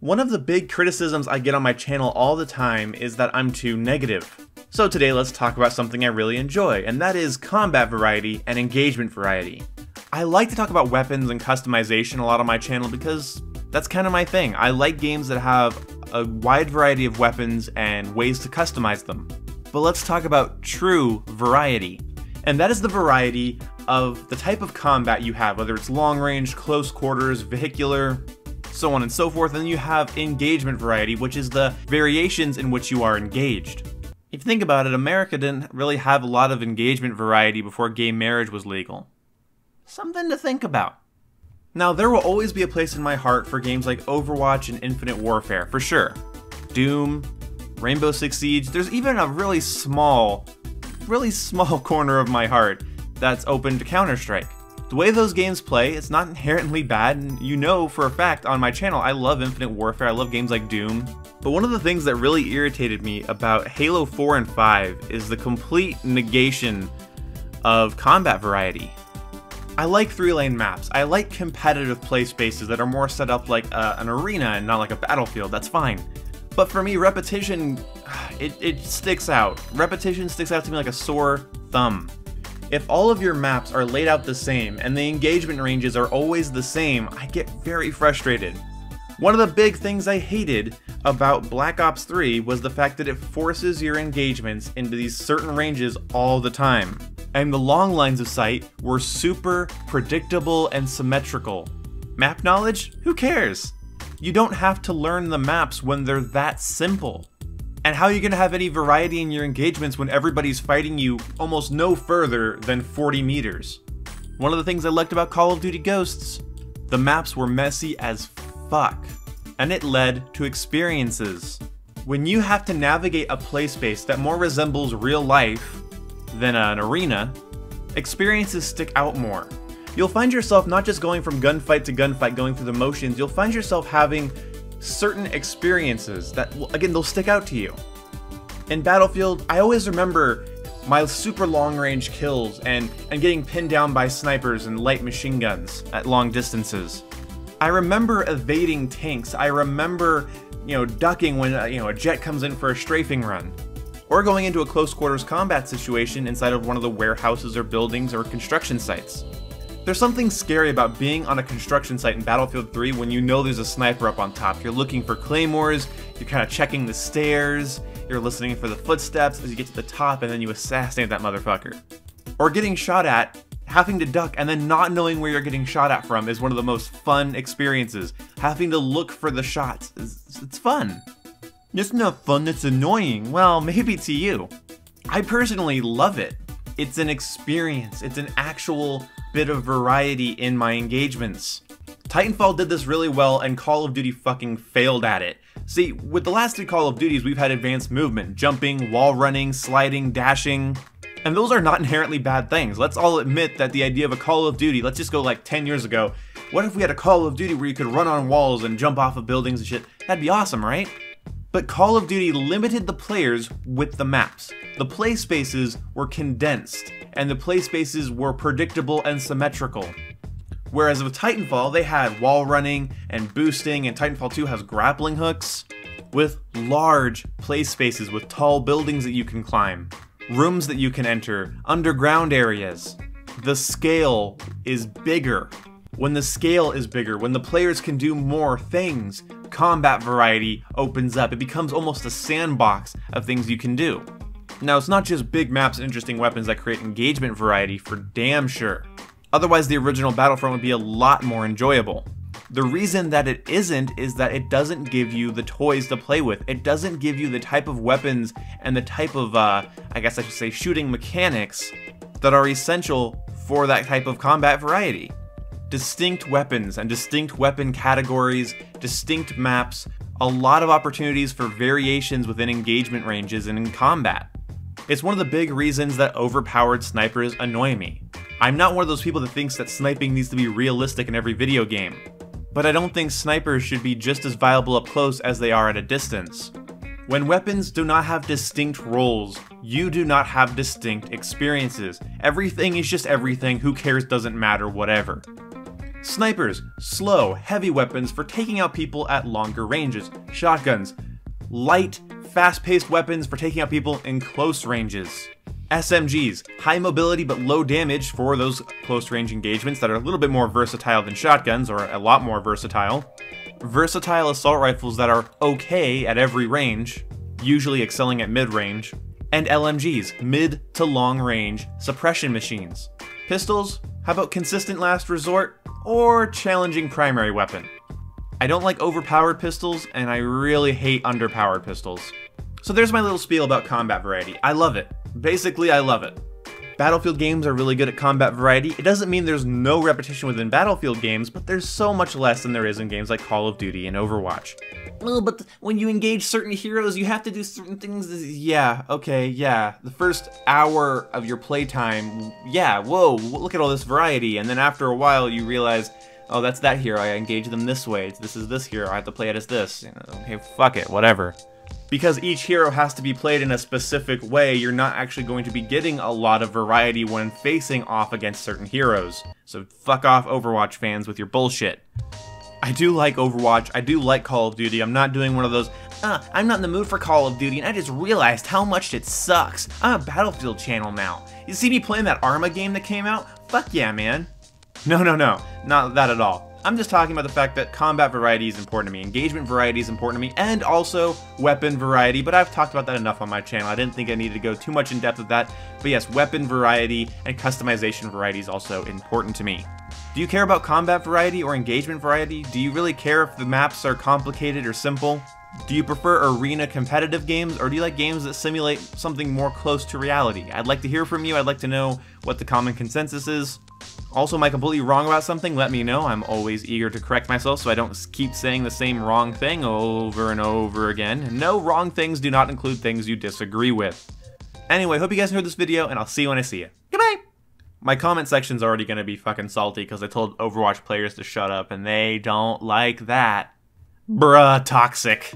One of the big criticisms I get on my channel all the time is that I'm too negative. So today let's talk about something I really enjoy, and that is combat variety and engagement variety. I like to talk about weapons and customization a lot on my channel because that's kind of my thing. I like games that have a wide variety of weapons and ways to customize them. But let's talk about true variety. And that is the variety of the type of combat you have, whether it's long range, close quarters, vehicular, so on and so forth. And then you have engagement variety, which is the variations in which you are engaged. If you think about it, America didn't really have a lot of engagement variety before gay marriage was legal. Something to think about. Now, there will always be a place in my heart for games like Overwatch and Infinite Warfare, for sure. Doom, Rainbow Six Siege, there's even a really small corner of my heart that's open to Counter-Strike. The way those games play, it's not inherently bad, and you know for a fact on my channel I love Infinite Warfare, I love games like Doom. But one of the things that really irritated me about Halo 4 and 5 is the complete negation of combat variety. I like 3-lane maps, I like competitive play spaces that are more set up like an arena and not like a battlefield, that's fine. But for me, repetition, it sticks out. Repetition sticks out to me like a sore thumb. If all of your maps are laid out the same and the engagement ranges are always the same, I get very frustrated. One of the big things I hated about Black Ops 3 was the fact that it forces your engagements into these certain ranges all the time. And the long lines of sight were super predictable and symmetrical. Map knowledge? Who cares? You don't have to learn the maps when they're that simple. And how are you going to have any variety in your engagements when everybody's fighting you almost no further than 40 meters? One of the things I liked about Call of Duty Ghosts, the maps were messy as fuck, and it led to experiences. When you have to navigate a play space that more resembles real life than an arena, experiences stick out more. You'll find yourself not just going from gunfight to gunfight, going through the motions, you'll find yourself having certain experiences that, again, they'll stick out to you. In Battlefield, I always remember my super long range kills and getting pinned down by snipers and light machine guns at long distances. I remember evading tanks. I remember, ducking when a jet comes in for a strafing run. Or going into a close quarters combat situation inside of one of the warehouses or buildings or construction sites. There's something scary about being on a construction site in Battlefield 3 when you know there's a sniper up on top. You're looking for claymores, you're kind of checking the stairs, you're listening for the footsteps as you get to the top, and then you assassinate that motherfucker. Or getting shot at, having to duck, and then not knowing where you're getting shot at from is one of the most fun experiences. Having to look for the shots, it's fun. It's not fun, it's annoying. Well, maybe to you. I personally love it. It's an experience, it's an actual bit of variety in my engagements. Titanfall did this really well and Call of Duty fucking failed at it. See, with the last two Call of Duties we've had advanced movement, jumping, wall running, sliding, dashing, and those are not inherently bad things. Let's all admit that the idea of a Call of Duty, let's just go like 10 years ago, what if we had a Call of Duty where you could run on walls and jump off of buildings and shit? That'd be awesome, right? But Call of Duty limited the players with the maps. The play spaces were condensed, and the play spaces were predictable and symmetrical. Whereas with Titanfall, they had wall running and boosting, and Titanfall 2 has grappling hooks, with large play spaces with tall buildings that you can climb, rooms that you can enter, underground areas. The scale is bigger. When the scale is bigger, when the players can do more things, combat variety opens up. It becomes almost a sandbox of things you can do. Now, it's not just big maps and interesting weapons that create engagement variety, for damn sure. Otherwise, the original Battlefront would be a lot more enjoyable. The reason that it isn't is that it doesn't give you the toys to play with. It doesn't give you the type of weapons and the type of, I guess I should say, shooting mechanics that are essential for that type of combat variety. Distinct weapons and distinct weapon categories, distinct maps, a lot of opportunities for variations within engagement ranges and in combat. It's one of the big reasons that overpowered snipers annoy me. I'm not one of those people that thinks that sniping needs to be realistic in every video game, but I don't think snipers should be just as viable up close as they are at a distance. When weapons do not have distinct roles, you do not have distinct experiences. Everything is just everything, who cares, doesn't matter, whatever. Snipers, slow, heavy weapons for taking out people at longer ranges. Shotguns, light, fast-paced weapons for taking out people in close ranges. SMGs, high mobility but low damage for those close-range engagements that are a little bit more versatile than shotguns, or a lot more versatile. Versatile assault rifles that are okay at every range, usually excelling at mid-range. And LMGs, mid to long-range suppression machines. Pistols, how about consistent last resort, or challenging primary weapon? I don't like overpowered pistols, and I really hate underpowered pistols. So there's my little spiel about combat variety. I love it. Basically, I love it. Battlefield games are really good at combat variety. It doesn't mean there's no repetition within Battlefield games, but there's so much less than there is in games like Call of Duty and Overwatch. Oh, but when you engage certain heroes, you have to do certain things. Yeah, okay, yeah. The first hour of your playtime, yeah, whoa, look at all this variety. And then after a while, you realize, oh, that's that hero. I engage them this way. This is this hero. I have to play it as this. Okay, fuck it, whatever. Because each hero has to be played in a specific way, you're not actually going to be getting a lot of variety when facing off against certain heroes. So fuck off, Overwatch fans, with your bullshit. I do like Overwatch, I do like Call of Duty. I'm not doing one of those, I'm not in the mood for Call of Duty and I just realized how much it sucks. I'm a Battlefield channel now. You see me playing that Arma game that came out? Fuck yeah, man. No, not that at all. I'm just talking about the fact that combat variety is important to me, engagement variety is important to me, and also weapon variety, but I've talked about that enough on my channel. I didn't think I needed to go too much in depth with that, but yes, weapon variety and customization variety is also important to me. Do you care about combat variety or engagement variety? Do you really care if the maps are complicated or simple? Do you prefer arena competitive games, or do you like games that simulate something more close to reality? I'd like to hear from you, I'd like to know what the common consensus is. Also, am I completely wrong about something? Let me know. I'm always eager to correct myself so I don't keep saying the same wrong thing over and over again. No, wrong things do not include things you disagree with. Anyway, hope you guys enjoyed this video, and I'll see you when I see you. Goodbye! My comment section's already gonna be fucking salty because I told Overwatch players to shut up, and they don't like that. Bruh, toxic.